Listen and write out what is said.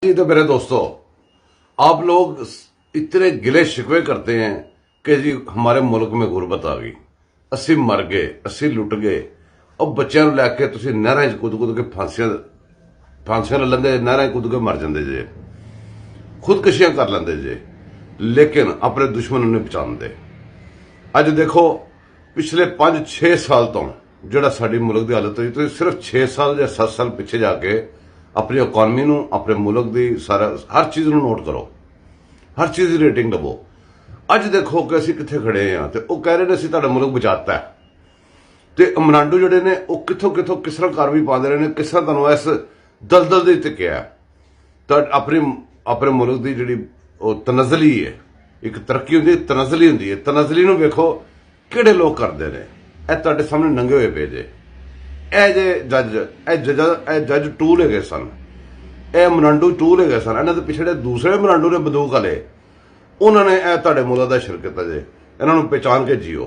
जी तो मेरे दोस्तों, आप लोग इतने गिले शिकवे करते हैं कि जी हमारे मुल्क में गुरबत आ गई, अस्सी मर गए, अस्सी लुट गए। और बच्चों लैके तुम नहर कूद के फांसियां ले लेंगे, नहर कूद के मर जाते जे, खुदकशियां कर लेंगे जे, लेकिन अपने दुश्मनों ने बचाते। अज देखो पिछले 5-6 साल तो जोड़ा साड़ी मुल्क की हालत हुई, तो सिर्फ 6 साल या 7 साल पिछे जाके अपनी इकॉनमी नूं, अपने मुल्क की सारा हर चीज़ नूं नोट करो, हर चीज़ की रेटिंग लवो। अज देखो कि असीं कित्थे खड़े हैं, तो वह कह रहे हैं असीं तुहाडा मुल्क बचाता है। तो मनाडू जोड़े ने वह कितों कितों किस तरह कार्रवाई पाते रहे हैं, किस तरह तुहानूं इस दलदल दे विच घिरिया। तो अपने मुल्क की जिहड़ी तनज़ली है, एक तरक्की होंदी है, तनज़ली होंदी है। तनज़ली नूं वेखो किहड़े लोग करते हैं। यह तुहाडे सामने नंगे हुए पे जे, जज टूल है सन, यह मनाडू टूल है सन। इन्होंने पिछड़े दूसरे मनाडू ने बंदूक वाले, उन्होंने तुहाडे मुल्क का शिर किया जे। इन्हों पहचान के जियो।